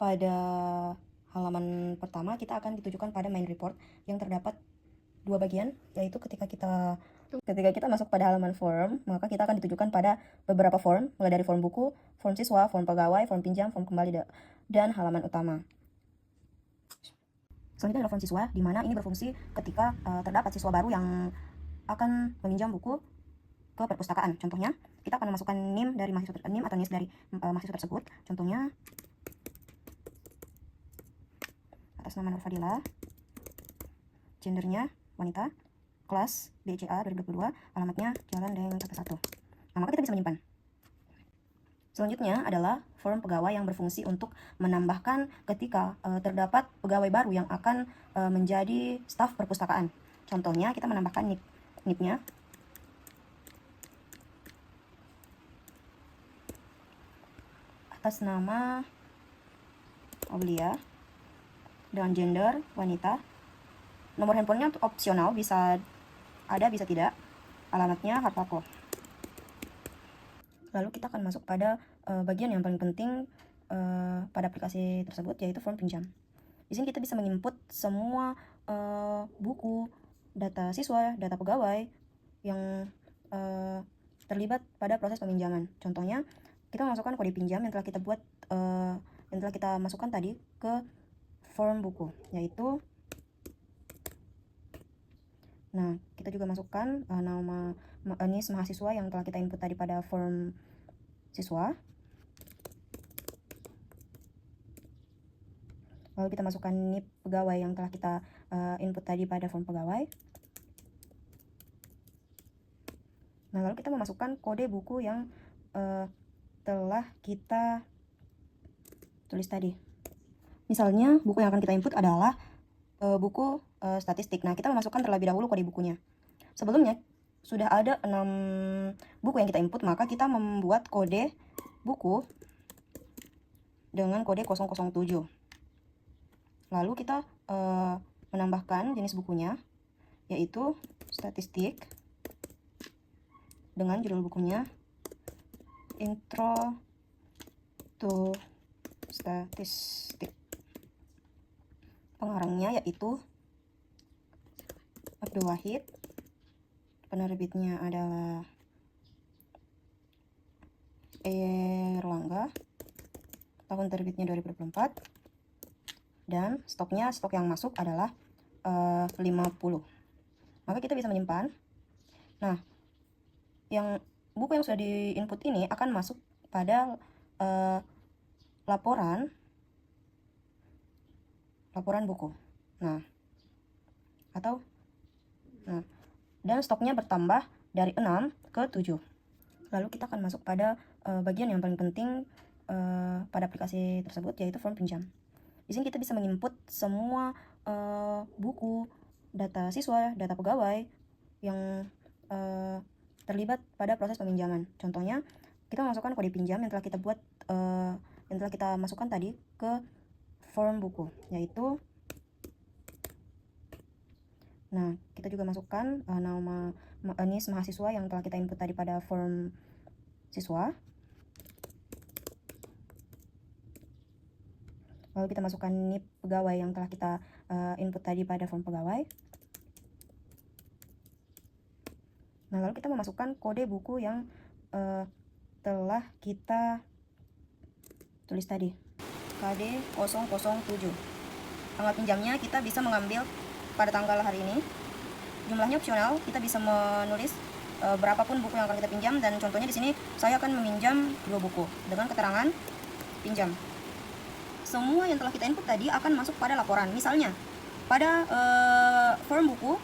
Pada halaman pertama kita akan ditujukan pada main report yang terdapat dua bagian, yaitu ketika kita masuk pada halaman form, maka kita akan ditujukan pada beberapa form, mulai dari form buku, form siswa, form pegawai, form pinjam, form kembali, dan halaman utama. Selanjutnya adalah form siswa, di mana ini berfungsi ketika terdapat siswa baru yang akan meminjam buku ke perpustakaan. Contohnya, kita akan memasukkan NIM dari mahasiswa NIM atau NIS dari mahasiswa tersebut. Contohnya, atas nama Nur Fadila, gendernya wanita, kelas BCA 2022, alamatnya Jalan Deng Kata 1. Nah, maka kita bisa menyimpan. Selanjutnya adalah form pegawai yang berfungsi untuk menambahkan ketika terdapat pegawai baru yang akan menjadi staf perpustakaan. Contohnya, kita menambahkan NIP-nya. Atas nama Aulia, dengan gender wanita. Nomor handphonenya opsional, bisa ada bisa tidak. Alamatnya Hartako. Lalu kita akan masuk pada bagian yang paling penting pada aplikasi tersebut, yaitu form pinjam. Di sini kita bisa menginput semua buku, data siswa, data pegawai yang terlibat pada proses peminjaman. Contohnya, kita masukkan kode pinjam yang telah kita buat, yang telah kita masukkan tadi ke form buku, yaitu kita juga masukkan nama NIS mahasiswa yang telah kita input tadi pada form siswa. Lalu kita masukkan NIP pegawai yang telah kita input tadi pada form pegawai. Nah, lalu kita memasukkan kode buku yang telah kita tulis tadi. Misalnya, buku yang akan kita input adalah buku statistik. Nah, kita memasukkan terlebih dahulu kode bukunya. Sebelumnya, sudah ada 6 buku yang kita input, maka kita membuat kode buku dengan kode 007. Lalu kita menambahkan jenis bukunya, yaitu statistik, dengan judul bukunya Intro to Statistik. Pengarangnya yaitu Abdul Wahid. Penerbitnya adalah Erlangga. Tahun terbitnya 2024. Dan stok yang masuk adalah 50. Maka kita bisa menyimpan. Nah, buku yang sudah di-input ini akan masuk pada laporan buku. Dan stoknya bertambah dari 6 ke 7. Lalu kita akan masuk pada bagian yang paling penting pada aplikasi tersebut, yaitu form pinjam. Di sini kita bisa menginput semua buku, data siswa, data pegawai yang terlibat pada proses peminjaman. Contohnya, kita masukkan kode pinjam yang telah kita buat, yang telah kita masukkan tadi ke form buku, yaitu kita juga masukkan nama NIS mahasiswa yang telah kita input tadi pada form siswa. Lalu kita masukkan NIP pegawai yang telah kita input tadi pada form pegawai. Nah, lalu kita memasukkan kode buku yang telah kita tulis tadi, KD 007. Tanggal pinjamnya kita bisa mengambil pada tanggal hari ini. Jumlahnya opsional, kita bisa menulis berapapun buku yang akan kita pinjam, dan contohnya di sini saya akan meminjam 2 buku dengan keterangan pinjam. Semua yang telah kita input tadi akan masuk pada laporan. Misalnya, pada form buku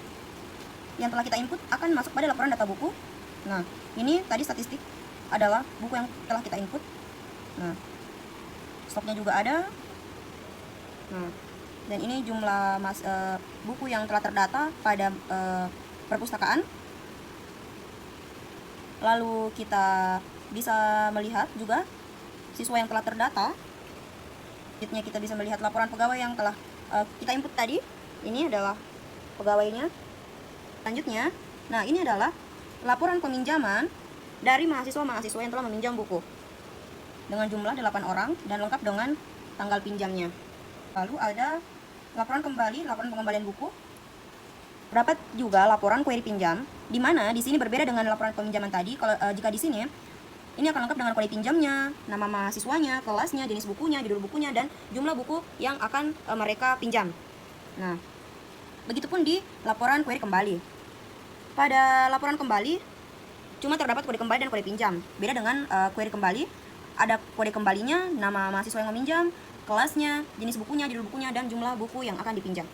yang telah kita input akan masuk pada laporan data buku. Nah, ini tadi statistik adalah buku yang telah kita input. Nah, stoknya juga ada. Nah, dan ini jumlah buku yang telah terdata pada perpustakaan. Lalu kita bisa melihat juga siswa yang telah terdata. Selanjutnya kita bisa melihat laporan pegawai yang telah kita input tadi. Ini adalah pegawainya. Selanjutnya, nah ini adalah laporan peminjaman dari mahasiswa-mahasiswa yang telah meminjam buku dengan jumlah 8 orang dan lengkap dengan tanggal pinjamnya. Lalu ada laporan kembali, laporan pengembalian buku. Terdapat juga laporan query pinjam, di mana di sini berbeda dengan laporan peminjaman tadi. Kalau jika di sini ini akan lengkap dengan kode pinjamnya, nama mahasiswanya, kelasnya, jenis bukunya, judul bukunya, dan jumlah buku yang akan mereka pinjam. Nah, begitupun di laporan query kembali. Pada laporan kembali, cuma terdapat kode kembali dan kode pinjam. Beda dengan query kembali, ada kode kembalinya, nama mahasiswa yang meminjam, kelasnya, jenis bukunya, judul bukunya, dan jumlah buku yang akan dipinjam.